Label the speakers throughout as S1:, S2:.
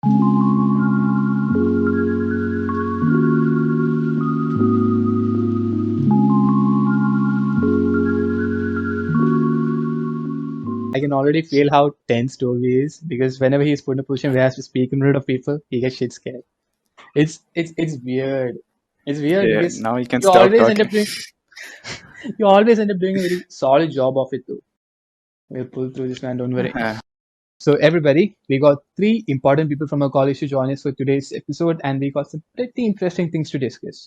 S1: I can already feel how tense Toby is because whenever he's put in a position where he has to speak in front of people, he gets shit scared. It's weird. It's weird
S2: Yeah,
S1: because
S2: now you can
S1: you
S2: stop
S1: always end
S2: talking.
S1: up doing you always end up doing a very solid job of it too. We'll pull through this, man. Don't worry.
S2: Uh,
S1: So everybody, we got three important people from our college to join us for today's episode, and we got some pretty interesting things to discuss.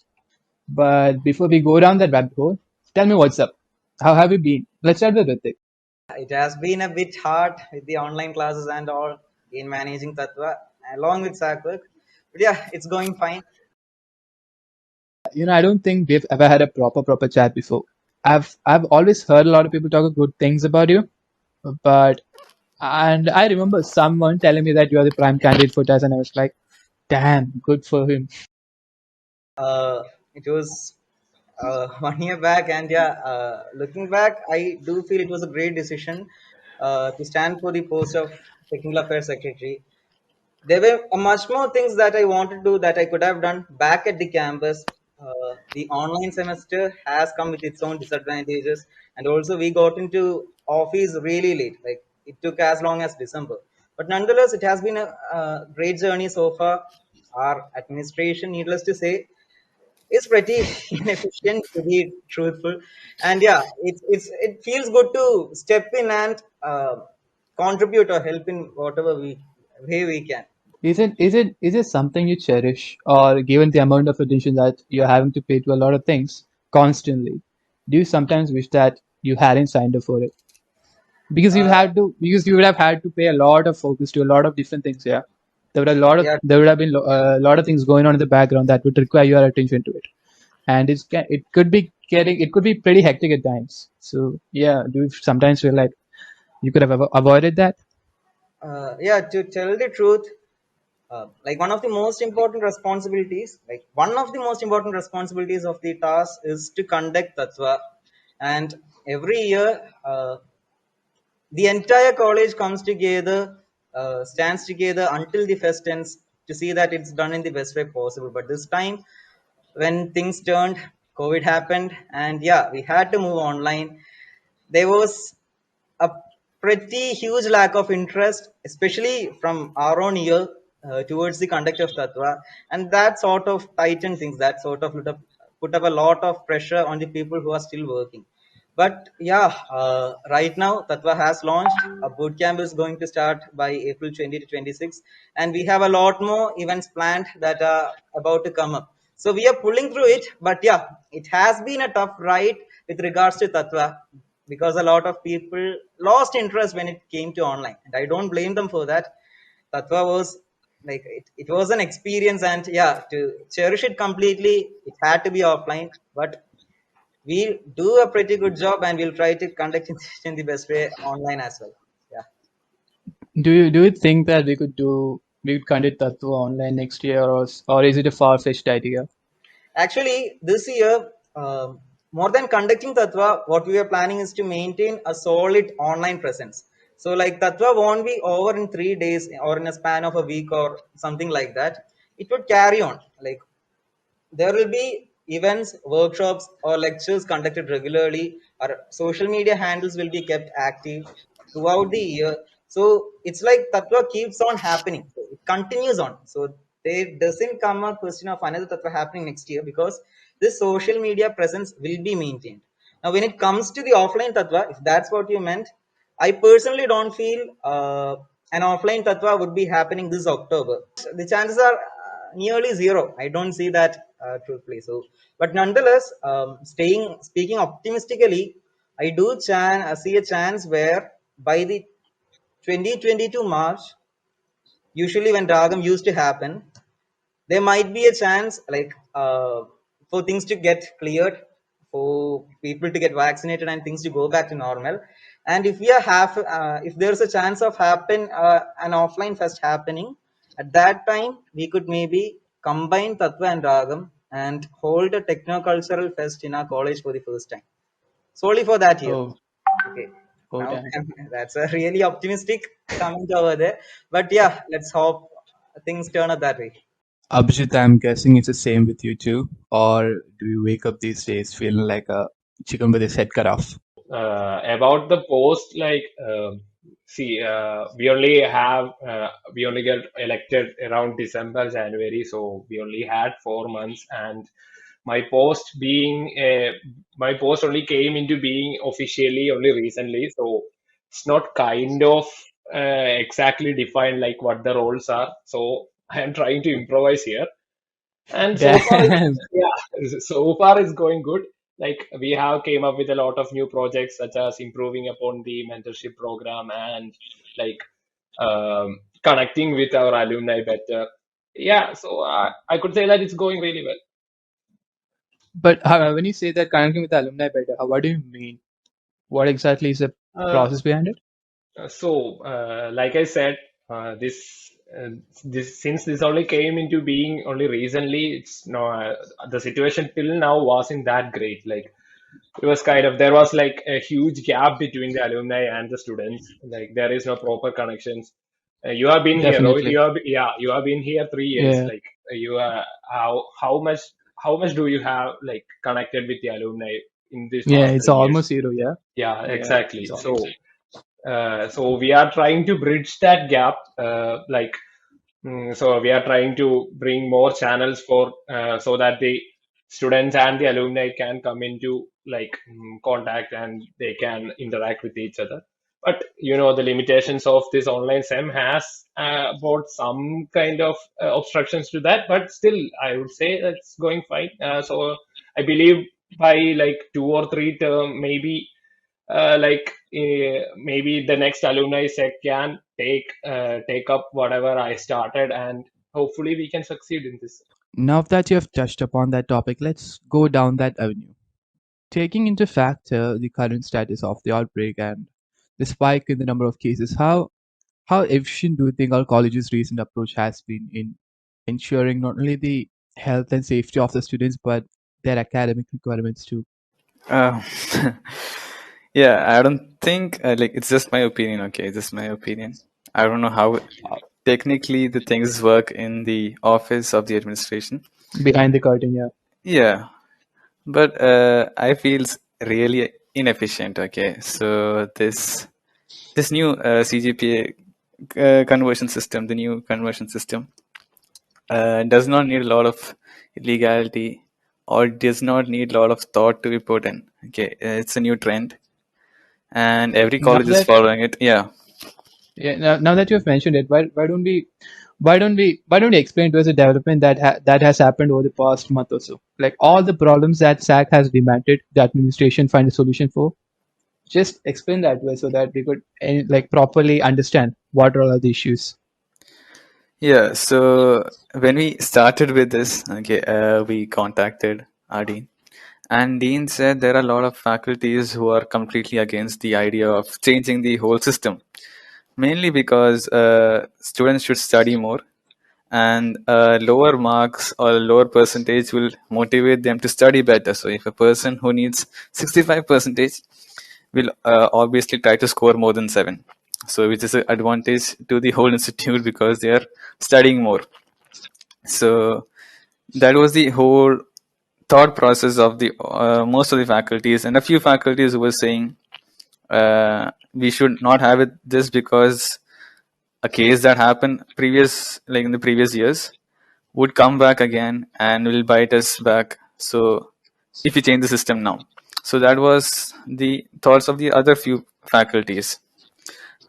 S1: But before we go down that rabbit hole, tell me what's up. How have you been? Let's start with Rithwik.
S3: It has been a bit hard with the online classes and all in managing Tatva along with Sackwork. But yeah, it's going fine.
S1: I don't think we've ever had a proper chat before. I've always heard a lot of people talk good things about you, but and I remember someone telling me that you are the prime candidate for TAS, and I was like, damn, good for him.
S3: It was 1 year back, and yeah, looking back, I do feel it was a great decision to stand for the post of Technical Affairs Secretary. There were much more things that I wanted to do that I could have done back at the campus. The online semester has come with its own disadvantages, and also we got into office really late. Like it took as long as December, but nonetheless, it has been a great journey so far. Our administration, needless to say, is pretty inefficient to be truthful, and yeah, it feels good to step in and contribute or help in whatever way we can.
S1: Is it something you cherish, or given the amount of attention that you're having to pay to a lot of things constantly, do you sometimes wish that you hadn't signed up for it?
S3: Uh,
S1: Because you would have had to pay a lot of focus to a lot of different things. Yeah,
S3: yeah,
S1: there would have been a lot of things going on in the background that would require your attention to it, and it could be pretty hectic at times. So yeah, do you sometimes feel like you could have avoided that?
S3: yeah, to tell the truth, like one of the most important responsibilities of the task is to conduct tatva, and every year the entire college comes together, stands together until the fest ends to see that it's done in the best way possible. But this time, when things turned, COVID happened, and yeah, we had to move online. There was a pretty huge lack of interest, especially from our own year, towards the conduct of Tattva, and that sort of tightened things. That sort of put up a lot of pressure on the people who are still working. But yeah, right now Tatva has launched. A boot camp is going to start by April 20 to 26, and we have a lot more events planned that are about to come up. So we are pulling through it, but yeah, it has been a tough ride with regards to Tatva because a lot of people lost interest when it came to online, and I don't blame them for that. Tatva was it was an experience, and yeah, to cherish it completely, it had to be offline, but we'll do a pretty good job and we'll try to conduct it in the best way online as well. Yeah.
S1: Do you think that we could conduct Tattva online next year, or is it a far-fetched idea?
S3: Actually, this year, more than conducting Tatva, what we are planning is to maintain a solid online presence. So, like Tatva won't be over in 3 days or in a span of a week or something like that. It would carry on. Like there will be events, workshops, or lectures conducted regularly. Our social media handles will be kept active throughout the year. So it's like Tattva keeps on happening. So it continues on. So there doesn't come a question of another Tattva happening next year because this social media presence will be maintained. Now, when it comes to the offline Tattva, if that's what you meant, I personally don't feel an offline Tattva would be happening this October. The chances are nearly zero. I don't see that truthfully. So, but nonetheless, speaking optimistically, I do see a chance where by the 2022 March, usually when Ragam used to happen, there might be a chance for things to get cleared, for people to get vaccinated and things to go back to normal. And if there's a chance of an offline fest happening at that time, we could maybe combine Tattva and Ragam and hold a techno-cultural fest in our college for the first time solely for that year.
S1: Oh,
S3: Okay,
S1: oh
S3: now
S1: damn.
S3: that's a really optimistic comment over there, but yeah, let's hope things turn out that way.
S1: Abhijit, I'm guessing it's the same with you too. Or do you wake up these days feeling like a chicken with his head cut off?
S2: About the post, like, see, we only get elected around December, January, so we only had 4 months, and my post being my post only came into being officially only recently, so it's not kind of exactly defined like what the roles are. So I am trying to improvise here. And so far,
S1: Damn.
S2: so far it's going good. Like we have came up with a lot of new projects, such as improving upon the mentorship program and like connecting with our alumni better. Yeah, so I could say that it's going really well.
S1: But when you say that connecting with the alumni better, what do you mean? What exactly is the
S2: Uh,
S1: process behind it?
S2: like I said, this since this only came into being only recently, it's no the situation till now wasn't that great. Like it was kind of there was like a huge gap between the alumni and the students. Like there is no proper connections. You have been here, Rohit.
S1: Definitely.
S2: You have been here 3 years.
S1: Yeah.
S2: Like you how much do you have like connected with the alumni in these
S1: Yeah,
S2: past
S1: it's
S2: 3 years?
S1: almost zero. Yeah.
S2: Yeah,
S1: Yeah, it's
S2: exactly.
S1: almost zero.
S2: So we are trying to bridge that gap. So we are trying to bring more channels for so that the students and the alumni can come into like contact and they can interact with each other. But you know the limitations of this online SEM has brought some kind of obstructions to that. But still, I would say that's going fine. So I believe by like 2 or 3 term, maybe the next alumni sec can take up whatever I started, and hopefully we can succeed in this.
S1: Now that you have touched upon that topic, let's go down that avenue. Taking into factor the current status of the outbreak and the spike in the number of cases, how efficient do you think our college's recent approach has been in ensuring not only the health and safety of the students but their academic requirements too?
S4: Uh, yeah, I don't think like it's just my opinion. Okay, just my opinion. I don't know how technically the things work in the office of the administration.
S1: Behind the curtain, yeah.
S4: Yeah, but I feel really inefficient. Okay, so this new CGPA conversion system, the new conversion system, does not need a lot of legality or does not need a lot of thought to be put in. Okay, it's a new trend and every
S1: Now
S4: college is
S1: that
S4: following it. Yeah,
S1: now that you have mentioned it, why don't we explain to us a development that has happened over the past month or so? Like all the problems that SAC has demanded the administration find a solution for. Just explain that way so that we could like properly understand what are all the issues.
S4: yeah. So when we started with this, okay, we contacted our dean, and dean said there are a lot of faculties who are completely against the idea of changing the whole system, mainly because students should study more and lower marks or lower percentage will motivate them to study better. So if a person who needs 65 percentage will obviously try to score more than 7, so which is an advantage to the whole institute because they are studying more. So that was the whole thought process of the most of the faculties, and a few faculties who were saying we should not have it this because a case that happened previous, like in the previous years, would come back again and will bite us back. So if we change the system now, so that was the thoughts of the other few faculties.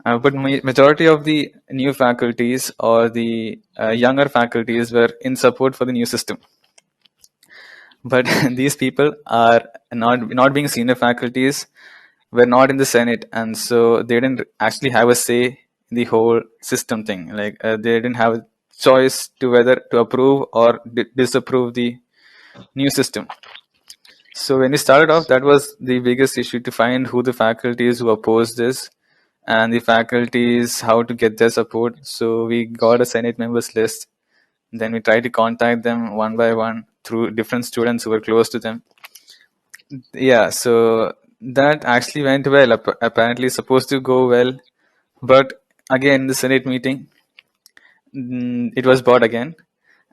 S4: But majority of the new faculties or the younger faculties were in support for the new system. But these people are not being senior faculties, were not in the Senate, and so they didn't actually have a say in the whole system thing. Like they didn't have a choice to whether to approve or disapprove the new system. So when we started off, that was the biggest issue, to find who the faculties who oppose this and the faculties how to get their support. So we got a Senate members list. Then we tried to contact them one by one through different students who were close to them. Yeah, so that actually went well. Apparently, supposed to go well, but again, the Senate meeting, it was bought again,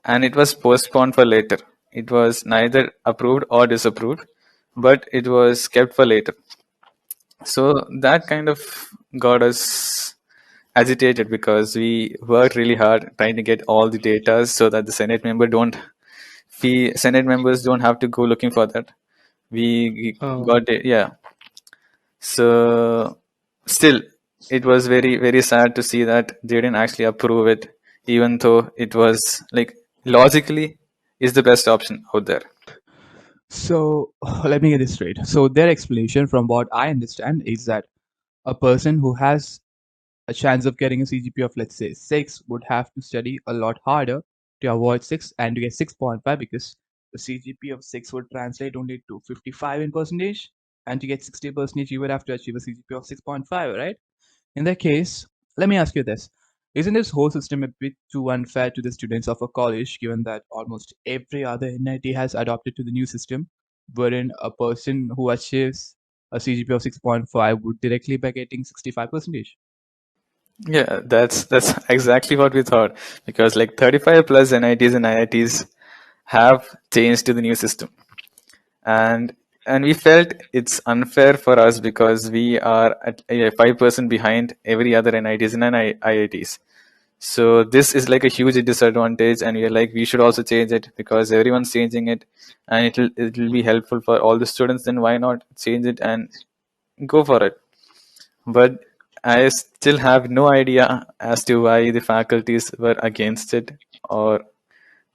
S4: and it was postponed for later. It was neither approved or disapproved, but it was kept for later. So that kind of got us agitated because we worked really hard trying to get all the data so that the Senate members don't have to go looking for that. We
S1: Oh.
S4: got it, yeah. So still, it was very very sad to see that they didn't actually approve it, even though it was like logically is the best option out there.
S1: So let me get this straight. So their explanation, from what I understand, is that a person who has a chance of getting a CGPA of, let's say, 6 would have to study a lot harder to avoid 6 and to get 6.5, because the CGPA of 6 would translate only to 55 in percentage, and to get 60 percentage you would have to achieve a CGPA of 6.5, right? In that case, let me ask you this. Isn't this whole system a bit too unfair to the students of a college, given that almost every other NIT has adopted to the new system, wherein a person who achieves a CGPA of 6.5 would directly be getting 65 percentage?
S4: Yeah, that's exactly what we thought, because like 35 plus NITs and IITs have changed to the new system, and we felt it's unfair for us because we are at 5% behind every other NITs and IITs. So this is like a huge disadvantage, and we are like we should also change it because everyone's changing it, and it'll be helpful for all the students. Then why not change it and go for it? But I still have no idea as to why the faculties were against it, or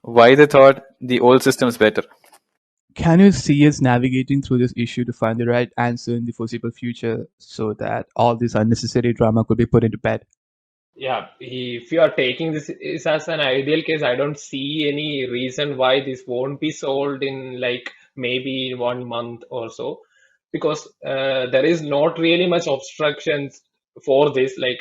S4: why they thought the old system's better.
S1: Can you see us navigating through this issue to find the right answer in the foreseeable future so that all this unnecessary drama could be put into bed?
S2: Yeah, if you are taking this is as an ideal case, I don't see any reason why this won't be solved in like maybe in 1 month or so, because there is not really much obstructions for this. Like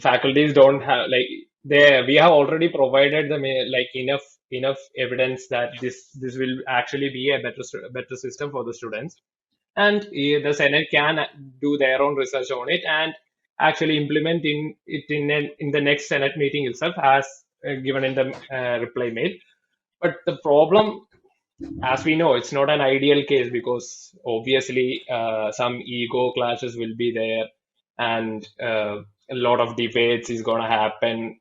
S2: faculties don't have like they we have already provided them like enough evidence that this will actually be a better system for the students, and the Senate can do their own research on it and actually implement in the next Senate meeting itself, as given in the reply mail. But the problem, as we know, it's not an ideal case because obviously some ego clashes will be there, and a lot of debates is going to happen.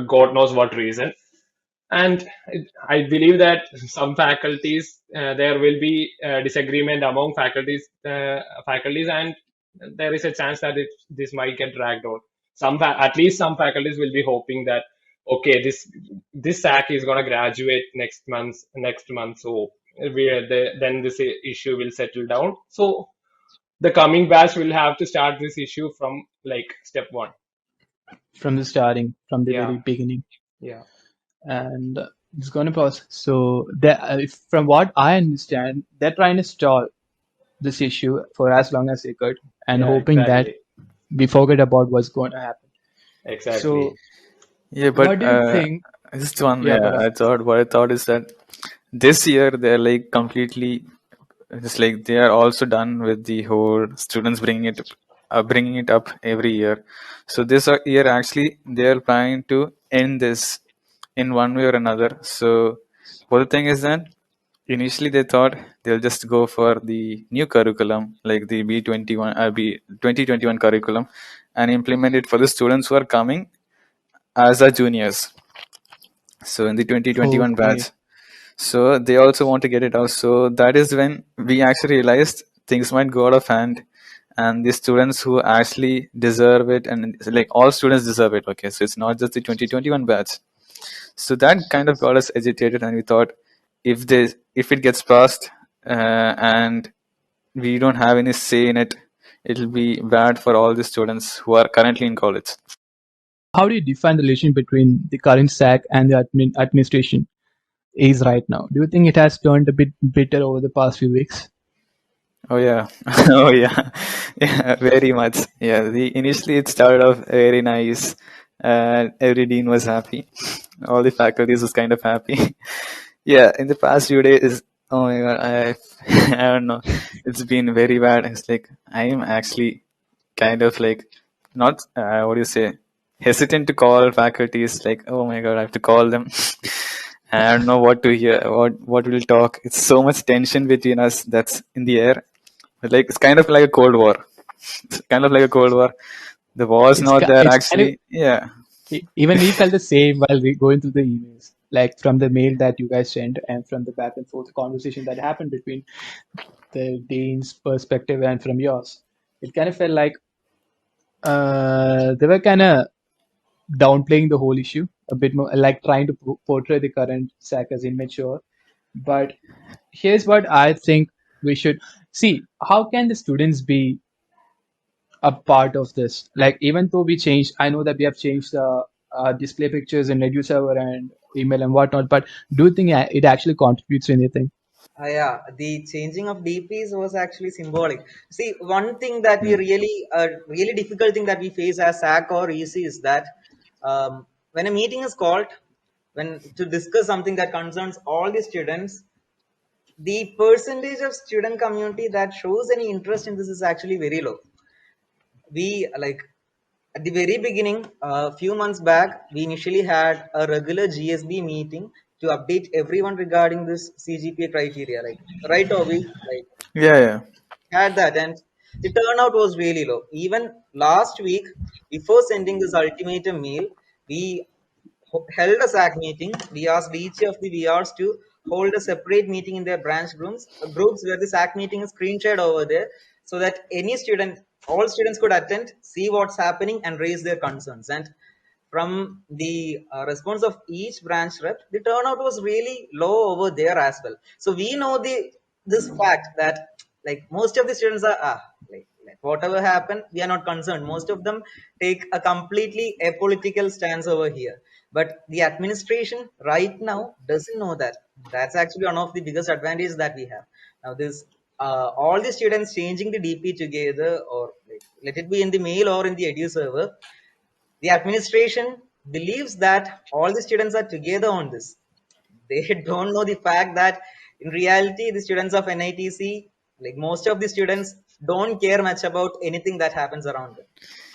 S2: God knows what reason. And I believe that some faculties, there will be disagreement among faculties, and there is a chance that this might get dragged on. At least some faculties will be hoping that okay, this SAC is going to graduate next month, so then this issue will settle down. So the coming batch will have to start this issue from like step one.
S1: From the starting, from the
S2: Yeah,
S1: very beginning.
S2: yeah,
S1: And it's going to pause. So, from what I understand, they're trying to stall this issue for as long as they could, and
S2: yeah,
S1: hoping that
S2: exactly,
S1: we forget about what's going to happen. So,
S2: exactly.
S4: Yeah,
S1: what
S4: but
S1: do you think?
S4: just one.
S1: Yeah,
S4: Yeah,
S1: go ahead.
S4: what I thought is that this year they're like completely. It's like they are also done with the whole students bringing it up every year. So this year actually they are planning to end this in one way or another. So, but the thing is that initially they thought they'll just go for the new curriculum, like the B 2021 curriculum, and implement it for the students who are coming as our juniors. So in the 2021
S1: Okay.
S4: batch. So they also want to get it out. So that is when we actually realized things might go out of hand, and the students who actually deserve it, and like all students deserve it. Okay, so it's not just the 2021 batch. So that kind of got us agitated, and we thought if it gets passed, and we don't have any say in it, it'll be bad for all the students who are currently in college.
S1: How do you define the relation between the current SAC and the administration is right now? Do you think it has turned a bit bitter over the past few weeks?
S4: Oh yeah, oh yeah, yeah, very much. Yeah, initially it started off very nice, and every dean was happy. All the faculties was kind of happy. Yeah, in the past few days, oh my god, I don't know. It's been very bad. It's like I am actually kind of like not what do you say, hesitant to call faculties. Like, oh my god, I have to call them. I don't know what to hear, what we'll talk. It's so much tension between us that's in the air. Like it's kind of like a cold war. It's kind of like a cold war. The war's not there
S1: It's kind of
S4: actually. Yeah.
S1: even we felt the same while we going through the emails, like from the mail that you guys sent and from the back and forth conversation that happened between the dean's perspective and from yours. It kind of felt like they were kind of downplaying the whole issue a bit more, like trying to portray the current SAC as immature. But here's what I think we should see: how can the students be a part of this? Like, even though we changed, I know that we have changed the display pictures in Edu server and email and whatnot, but do you think it actually contributes to anything?
S3: Yeah, the changing of DPs was actually symbolic. See, one thing that we
S4: Hmm.
S3: really difficult thing that we face as SAC or EC is that when a meeting is called, when to discuss something that concerns all the students, the percentage of student community that shows any interest in this is actually very low. We like at the very beginning, a few months back, we initially had a regular GSB meeting to update everyone regarding this CGPA criteria. Like, right, Toby? Like,
S4: Yeah, yeah.
S3: had that, and the turnout was really low. Even last week, before sending this ultimatum mail, we held a SAC meeting. We asked each of the VRs to hold a separate meeting in their branch groups where the SAC meeting is screen shared over there, so that any student, all students could attend, see what's happening, and raise their concerns. And from the response of each branch rep, the turnout was really low over there as well. So we know this fact that like most of the students are like whatever happened, we are not concerned. Most of them take a completely apolitical stance over here. But the administration right now doesn't know that. That's actually one of the biggest advantages that we have. Now this all the students changing the DP together, or like, let it be in the mail or in the edu server, the administration believes that all the students are together on this. They don't know the fact that in reality, the students of NITC, like most of the students, don't care much about anything that happens around them.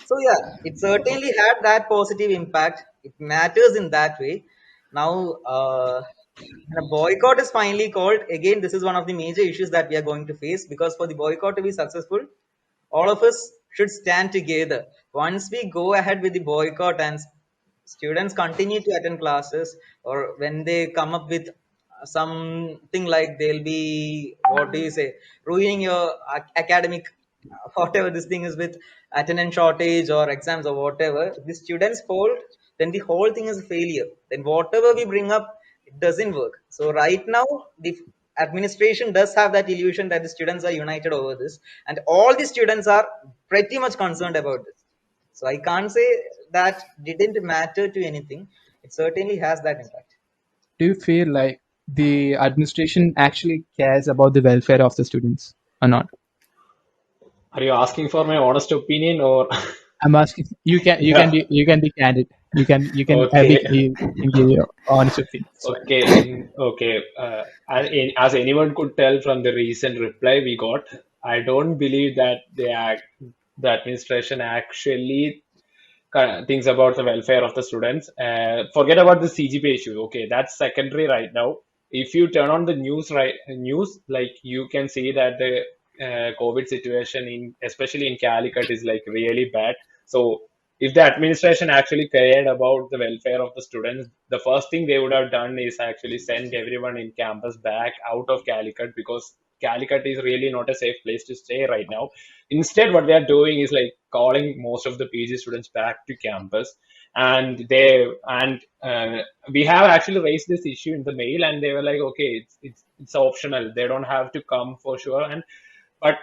S3: So yeah, it certainly had that positive impact. It matters in that way. Now, when a boycott is finally called, again, this is one of the major issues that we are going to face, because for the boycott to be successful, all of us should stand together. Once we go ahead with the boycott and students continue to attend classes, or when they come up with something like they'll be, what do you say, ruining your academic, whatever this thing is with attendance shortage or exams or whatever, if the students fold, then the whole thing is a failure. Then whatever we bring up, it doesn't work. So right now, the administration does have that illusion that the students are united over this, and all the students are pretty much concerned about this. So I can't say that didn't matter to anything. It certainly has that impact.
S1: Do you feel like the administration actually cares about the welfare of the students or not?
S2: Are you asking for my honest opinion or?
S1: I'm asking.
S2: Yeah.
S1: You can be candid.
S2: Okay.
S1: You can give your honest opinion. That's fine.
S2: Okay. Okay. As anyone could tell from the recent reply we got, I don't believe that the administration actually thinks about the welfare of the students. Forget about the CGPA issue. Okay, that's secondary right now. If you turn on the news, like you can see that the COVID situation in, especially in Calicut, is like really bad. So if the administration actually cared about the welfare of the students, the first thing they would have done is actually send everyone in campus back out of Calicut, because Calicut is really not a safe place to stay right now. Instead, what they are doing is like calling most of the PG students back to campus, and we have actually raised this issue in the mail, and they were like, okay, it's optional. They don't have to come for sure. And but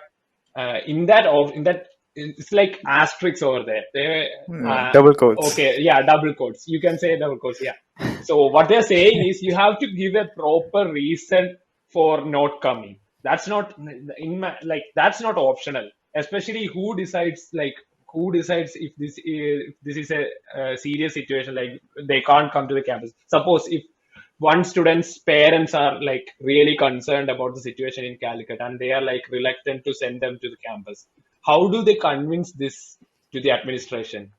S2: in that it's like asterisks over there. They
S4: Double quotes.
S2: okay, yeah, double quotes. You can say double quotes, yeah. So what they're saying is you have to give a proper reason for not coming. That's not like that's not optional. Especially who decides if this is a serious situation, like they can't come to the campus. Suppose if one student's parents are like really concerned about the situation in Calicut and they are like reluctant to send them to the campus, how do they convince this to the administration?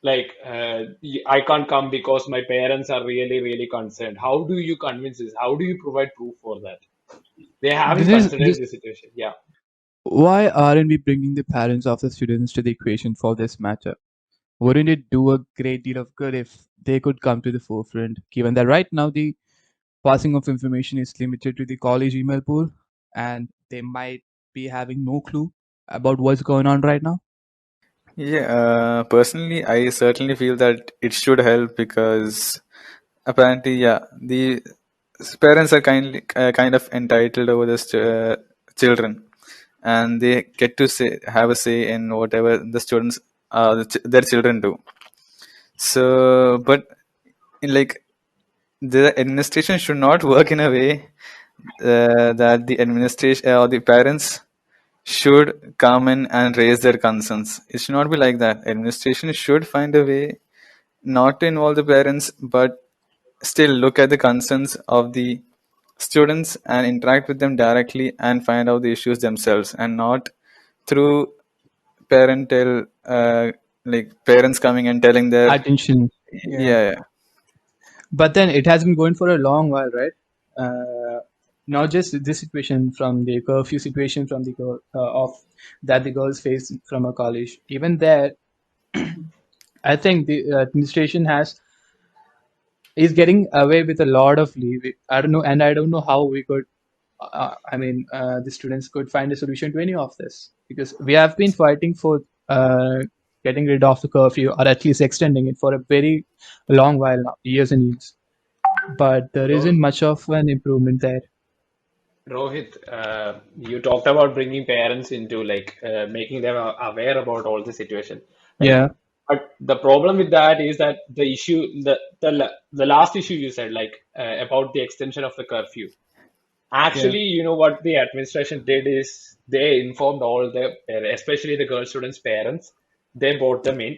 S2: like I can't come because my parents are really, really concerned. How do you convince this? How do you provide proof for that? They haven't
S1: This is
S2: considered
S1: this.
S2: the situation. Yeah.
S1: Why aren't we bringing the parents of the students to the equation for this matter? Wouldn't it do a great deal of good if they could come to the forefront, given that right now the passing of information is limited to the college email pool and they might be having no clue about what's going on right now?
S4: Yeah, personally, I certainly feel that it should help because apparently, yeah, the parents are kind of entitled over the children, and they get to have a say in whatever the students, their children do. So, but in like the administration should not work in a way that the administration or the parents should come in and raise their concerns. It should not be like that. Administration should find a way not to involve the parents, but still look at the concerns of the students and interact with them directly and find out the issues themselves, and not through parental like parents coming and telling their
S1: Attention. Yeah.
S4: yeah, yeah.
S1: But then it has been going for a long while, right? Not just this situation from the curfew situation from the girl of that the girls face from a college. Even there, I think the administration has is getting away with a lot of leave. I don't know, and I don't know how we could. The students could find a solution to any of this because we have been fighting for getting rid of the curfew or at least extending it for a very long while now, years and years. But there isn't
S2: Ro-
S1: much of an improvement there.
S2: Rohit, you talked about bringing parents into like making them aware about all the situation. Like,
S1: Yeah,
S2: but the problem with that is that the issue, the last issue you said, like about the extension of the curfew.
S1: yeah.
S2: Actually, you know what the administration did is they informed all the, especially the girl students' parents. They brought them in,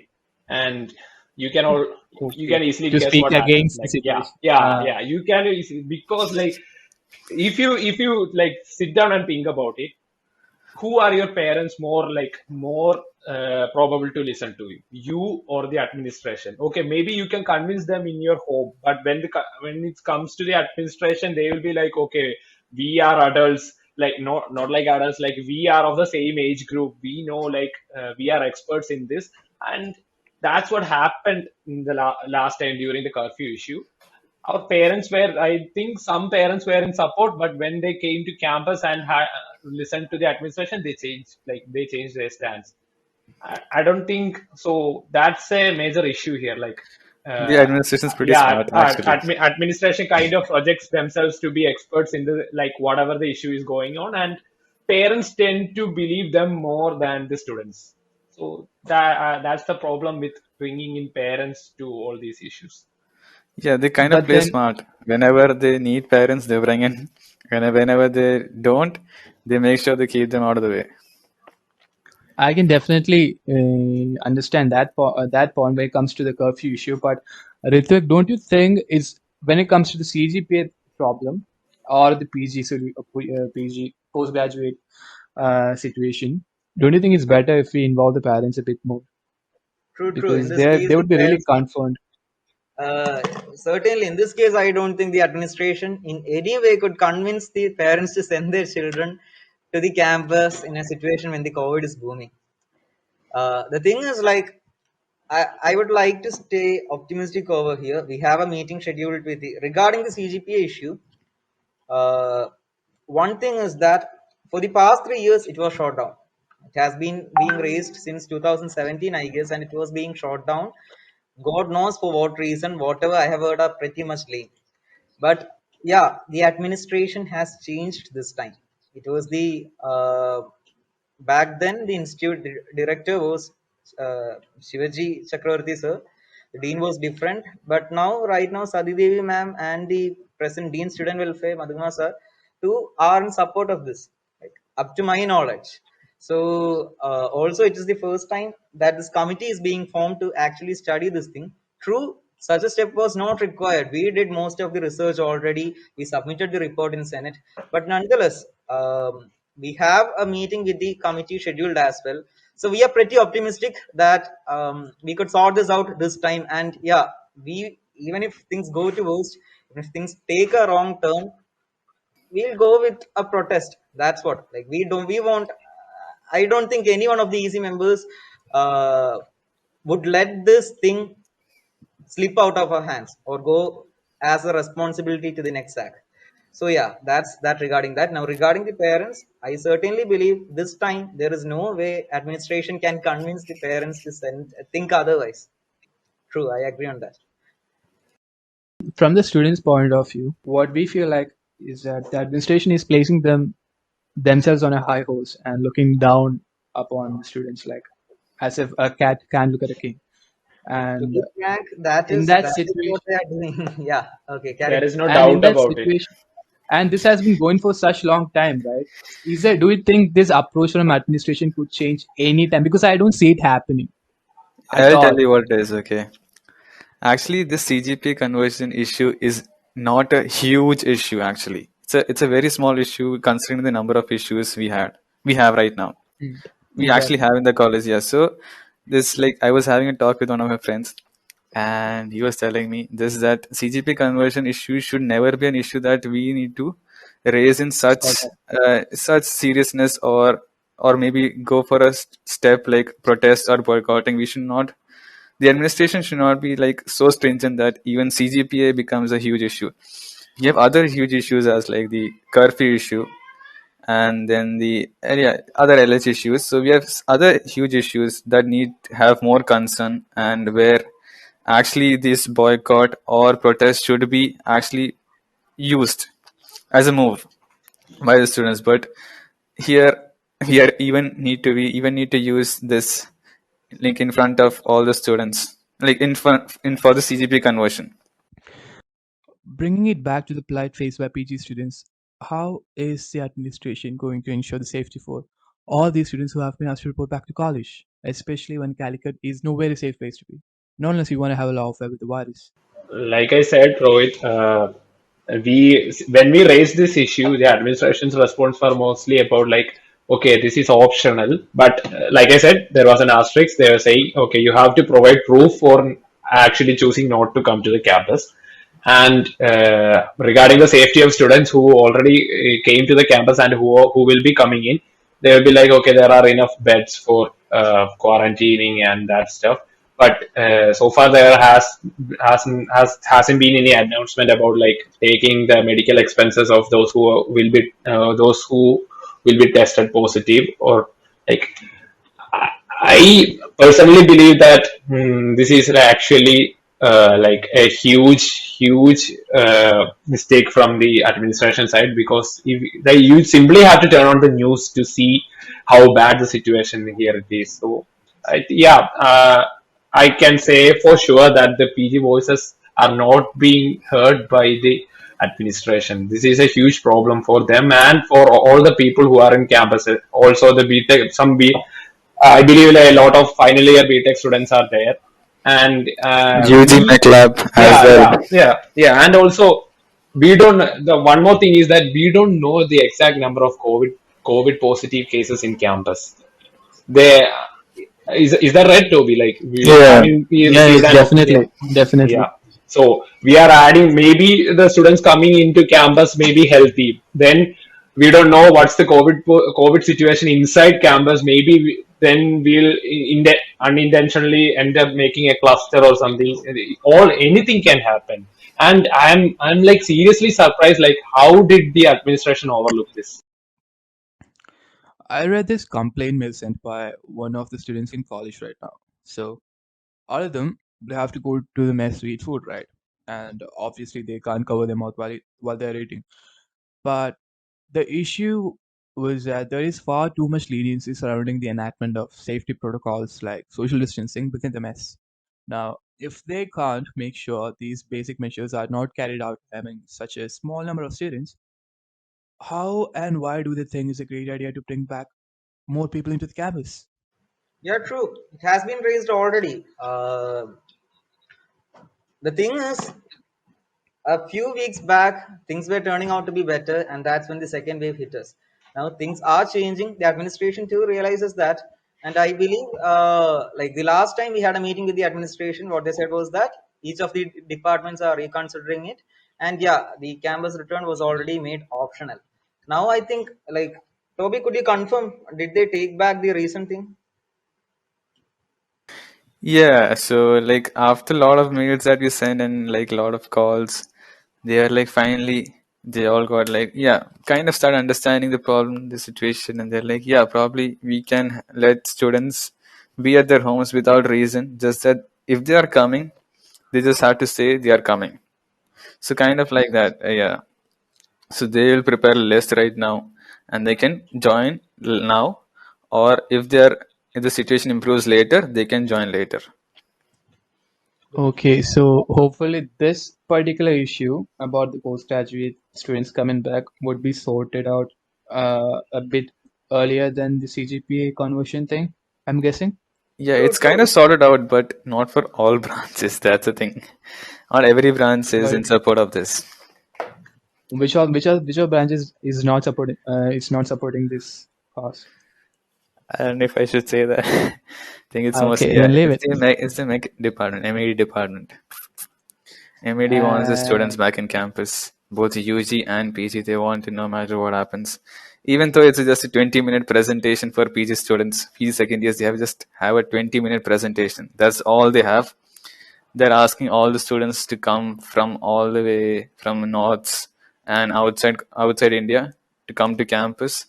S2: and you can all you
S1: Okay.
S2: can easily
S1: To
S2: guess
S1: speak
S2: what happened.
S1: against the
S2: Like, yeah,
S1: situation.
S2: yeah, yeah. You can easily because like if you like sit down and think about it, who are your parents more probable to listen to you or the administration? Okay, maybe you can convince them in your home, but when it comes to the administration, they will be like, okay, we are adults, like not like adults, like we are of the same age group, we know, like we are experts in this. And that's what happened in the last time during the curfew issue. Our parents were, I think some parents were in support, but when they came to campus and listened to the administration, they changed their stance. I don't think so. That's a major issue here. Like,
S4: The
S2: uh,
S4: administration is pretty
S2: yeah,
S4: smart actually.
S2: administration kind of projects themselves to be experts in the like whatever the issue is going on, and parents tend to believe them more than the students. So that's the problem with bringing in parents to all these issues.
S4: Yeah, they kind of
S1: But
S4: play
S1: then
S4: smart. Whenever they need parents, they bring in. And whenever they don't, they make sure they keep them out of the way.
S1: I can definitely understand that point when it comes to the curfew issue. But Rithwik, don't you think is when it comes to the CGPA problem or the PG postgraduate situation, don't you think it's better if we involve the parents a bit more
S3: True, true. In
S1: because
S3: this
S1: they
S3: case,
S1: would
S3: if
S1: be
S3: I
S1: really
S3: have seen,
S1: concerned.
S3: uh, certainly in this case, I don't think the administration in any way could convince the parents to send their children to the campus in a situation when the COVID is booming. The thing is, like, I would like to stay optimistic over here. We have a meeting scheduled with regarding the CGPA issue. Uh, One thing is that for the past 3 years, it was shot down. It has been being raised since 2017, I guess, and it was being shot down. God knows for what reason. Whatever I have heard are pretty much lame. But yeah, the administration has changed this time. It was the back then the institute director was Shivaji Chakravarti sir. The dean was different, but now right now Sadi Devi ma'am and the present dean student welfare Madhuma sir two are in support of this, like, up to my knowledge. So also it is the first time that this committee is being formed to actually study this thing. True, such a step was not required. We did most of the research already. We submitted the report in Senate, but nonetheless, we have a meeting with the committee scheduled as well. So we are pretty optimistic that we could sort this out this time. And yeah, we, even if things go to worst, if things take a wrong turn, we'll go with a protest. That's what, like, we won't, I don't think any one of the EC members uh, would let this thing slip out of our hands or go as a responsibility to the next act. So yeah, that's that regarding that. Now regarding the parents, I certainly believe this time there is no way administration can convince the parents to send think otherwise. True, I agree on that.
S1: From the students' point of view, what we feel like is that the administration is placing themselves on a high horse and looking down upon the students, like as if a cat can't look at a king.
S3: To
S1: And
S3: be frank, that
S1: in
S3: is
S1: that
S3: that is what
S1: situation,
S3: they are doing. Yeah. Okay, carry
S2: There
S3: on.
S2: is no
S1: and in
S2: doubt
S1: that
S2: about it.
S1: situation, and this has been going for such long time, right? Is there? Do you think this approach from administration could change any time? Because I don't see it happening at
S4: I'll tell
S1: all.
S4: you what it is, okay? Actually, this CGPA conversion issue is not a huge issue. Actually, it's a very small issue considering the number of issues we have right now.
S1: Mm.
S4: We actually
S1: Exactly.
S4: have in the college, yeah. So this, like, I was having a talk with one of my friends, and he was telling me this, that CGP conversion issue should never be an issue that we need to raise in
S1: Sort of.
S4: such seriousness, or maybe go for a step like protest or boycotting. We should not, the administration should not be like so stringent that even CGPA becomes a huge issue. You have other huge issues as like the curfew issue, and then the other LH issues. So we have other huge issues that need to have more concern, and where actually this boycott or protest should be actually used as a move by the students. But here we even need to use this link in front of all the students, like in front in for the CGP conversion.
S1: Bringing it back to the polite phase by PG students, how is the administration going to ensure the safety for all these students who have been asked to report back to college, especially when Calicut is nowhere a safe place to be, not unless you want to have a lawfare with the virus.
S2: Like I said, Rohit, we when we raised this issue, the administration's response were mostly about like, okay, this is optional. But like I said, there was an asterisk. They were saying, okay, you have to provide proof for actually choosing not to come to the campus. And regarding the safety of students who already came to the campus and who will be coming in, they will be like, okay, there are enough beds for quarantining and that stuff. But so far there hasn't been any announcement about like taking the medical expenses of those who will be tested positive, or like I personally believe that this is actually like a huge mistake from the administration side, because you simply have to turn on the news to see how bad the situation here it is. So, yeah, I can say for sure that the PG voices are not being heard by the administration. This is a huge problem for them and for all the people who are in campus. Also, the BTech, I believe a lot of final year BTech students are there, and
S4: UG Lab as well.
S2: and also we don't. The one more thing is that we don't know the exact number of COVID positive cases in campus. They is that right, Toby? Like,
S4: Yeah.
S2: having we
S1: Yeah,
S2: received
S1: it's
S2: an opinion.
S1: definitely, definitely.
S2: Yeah. So we are adding, maybe the students coming into campus may be healthy. Then we don't know what's the COVID situation inside campus. Maybe then we'll unintentionally end up making a cluster or something. All anything can happen. And I'm like seriously surprised. Like, how did the administration overlook this?
S1: I read this complaint mail sent by one of the students in college right now. So all of them, they have to go to the mess to eat food, right? And obviously they can't cover their mouth while they're eating. But the issue was that there is far too much leniency surrounding the enactment of safety protocols like social distancing within the mess. Now, if they can't make sure these basic measures are not carried out having such a small number of students, how and why do they think it's a great idea to bring back more people into the campus?
S3: Yeah, true. It has been raised already. The thing is, a few weeks back, things were turning out to be better, and that's when the second wave hit us. Now things are changing. The administration too realizes that. And I believe, like the last time we had a meeting with the administration, what they said was that each of the departments are reconsidering it. And yeah, the campus return was already made optional. Now I think, like, Toby, could you confirm? Did they take back the recent thing?
S4: Yeah, so like after a lot of mails that we sent and like a lot of calls, they are like finally they all got like yeah, kind of start understanding the problem, the situation, and they're like, yeah, probably we can let students be at their homes without reason, just that if they are coming, they just have to say they are coming. So kind of like that, yeah. So they will prepare a list right now, and they can join now, or if the situation improves later, they can join later.
S1: Okay, so hopefully this particular issue about the postgraduate students coming back would be sorted out a bit earlier than the CGPA conversion thing, I'm guessing.
S4: Yeah,
S3: True,
S4: it's kind
S3: true.
S4: of sorted out, but not for all branches. That's the thing. Not every branch is
S1: But
S4: in support of this.
S1: which of branches is not supporting this cause?
S4: I don't know if I should say that. I think it's mostly
S1: Okay,
S4: yeah.
S1: then leave
S4: It's
S1: it.
S4: the MEC department, MED department. MED wants the students
S1: And
S4: back in campus, both UG and PG. They want to no matter what happens, even though it's just a 20-minute presentation for PG students. PG second years they have just have a 20-minute presentation. That's all they have. They're asking all the students to come from all the way from north and outside India to come to campus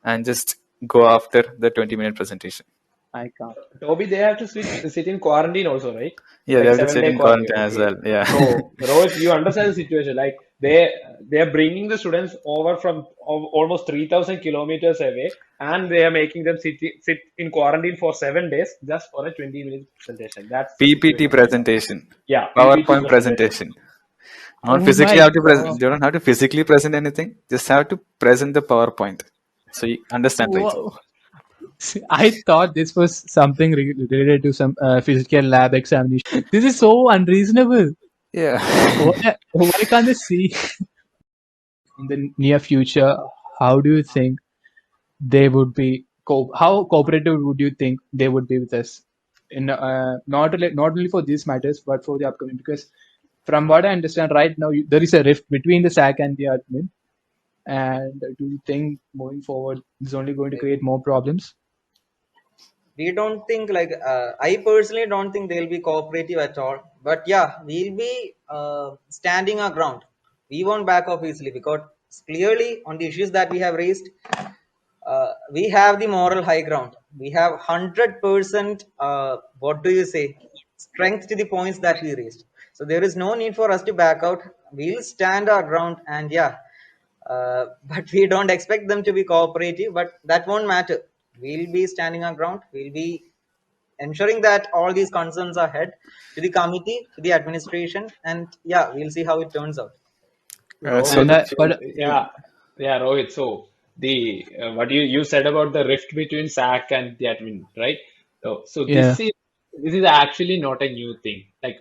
S4: and just go after the 20-minute presentation.
S1: I can't.
S2: Toby, they have to sit in quarantine also, right?
S4: Yeah, they
S2: Like
S4: have to
S2: seven
S4: sit
S2: day
S4: in
S2: quarantine.
S4: quarantine as
S2: Okay.
S4: well. Yeah.
S2: So Rohit, you understand the situation. Like they are bringing the students over from almost 3,000 kilometers away, and they are making them sit in quarantine for 7 days just for a 20-minute presentation. That's the
S4: PPT
S2: situation right now.
S4: presentation,
S2: Yeah, PPT
S4: PowerPoint
S2: presentation.
S4: presentation. Not
S1: Oh
S4: physically
S1: my
S4: have to present.
S1: God.
S4: They don't have to physically present anything. Just have to present the PowerPoint. So you understand, right?
S1: Whoa. I thought this was something related to some physical lab examination. This is so unreasonable.
S4: Yeah.
S1: Why can't they see in the near future? How do you think they would be? How cooperative would you think they would be with us? In not only for these matters, but for the upcoming. Because from what I understand right now, there is a rift between the SAC and the admin. And do you think moving forward is only going to create more problems?
S3: We don't think, like, I personally don't think they'll be cooperative at all. But yeah, we'll be standing our ground. We won't back off easily, because clearly on the issues that we have raised, we have the moral high ground. We have 100% what do you say, strength to the points that we raised. So there is no need for us to back out. We'll stand our ground. And yeah, but we don't expect them to be cooperative, but that won't matter. We'll be standing our ground. We'll be ensuring that all these concerns are head to the committee, to the administration. And yeah, we'll see how it turns out.
S4: So
S1: And
S2: Rohit,
S4: the
S1: but
S2: yeah, yeah, Rohit. So the what you said about the rift between SAC and the admin, right? So
S1: yeah,
S2: this is actually not a new thing. Like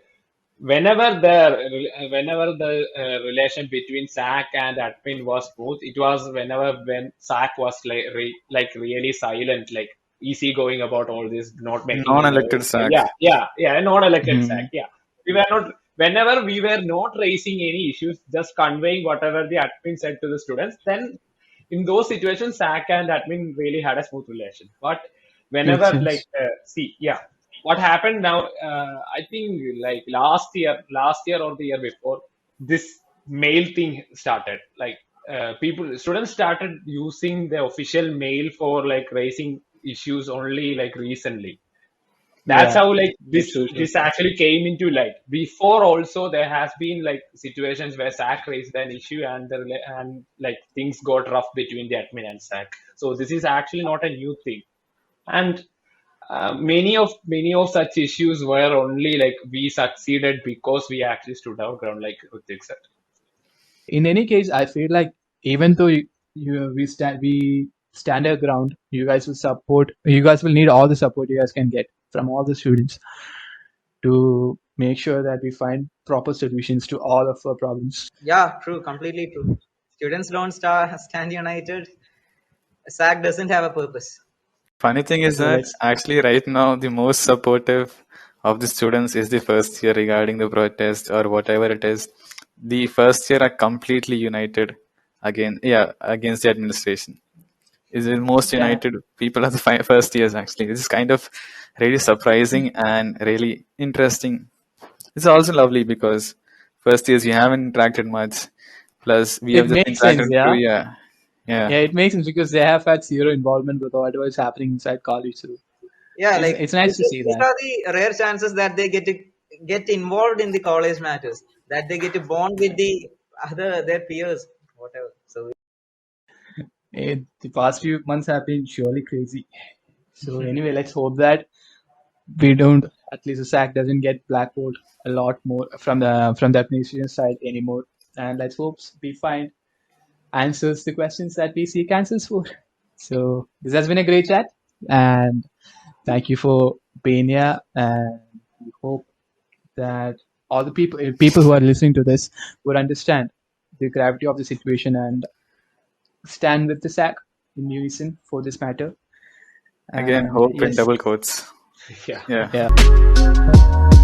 S2: whenever the relation between SAC and admin was smooth, it was when SAC was like really silent, like easy going about all this, not making any
S4: non-elected
S2: noise.
S4: SAC.
S2: Yeah, non-elected SAC.
S1: mhm.
S2: Yeah, we were not. Whenever we were not raising any issues, just conveying whatever the admin said to the students, then in those situations, SAC and admin really had a smooth relation. But
S1: Makes
S2: whenever
S1: sense.
S2: yeah, what happened now? I think like last year or the year before, this mail thing started. Like students started using the official mail for like raising issues only like recently. That's
S1: Yeah,
S2: how like
S1: yeah,
S2: this
S1: true, true.
S2: this actually came into light. Before also there has been like situations where SAC raised an issue and and like things got rough between the admin and SAC. So this is actually not a new thing. And many of such issues were only like we succeeded because we actually stood our ground, like Rithwik said.
S1: In any case, I feel like even though we stand our ground, you guys will support. You guys will need all the support you guys can get from all the students to make sure that we find proper solutions to all of our problems.
S3: Yeah, true, completely true. Students don't stand united. SAC doesn't have a purpose.
S4: Funny thing is
S1: So
S4: that
S1: let's.
S4: actually right now the most supportive of the students is the first year regarding the protest or whatever it is. The first year are completely united against the administration. Is the most
S1: Yeah,
S4: united people are the first years actually. This is kind of really surprising and really interesting. It's also lovely because first years you haven't interacted much. Plus we have
S1: it
S4: just
S1: makes sense.
S4: interacted through
S1: Yeah,
S4: yeah.
S1: yeah, it makes sense because they have had zero involvement with whatever is happening inside college. So
S3: Yeah,
S1: it's
S3: like
S1: it's nice to see
S3: these
S1: that.
S3: are the rare chances that they get involved in the college matters, that they get to bond with the other their peers, whatever. So
S1: The past few months have been surely crazy. So anyway, let's hope that we don't, at least the SAC doesn't get blackballed a lot more from the administration side anymore. And let's hope we find answers to questions that we seek answers for. So this has been a great chat, and thank you for being here. And we hope that all the people who are listening to this would understand the gravity of the situation and stand with the SAC in unison for this matter.
S4: Again,
S1: And
S4: hope in
S1: yes,
S4: double quotes.
S2: Yeah.
S4: Yeah.
S1: yeah.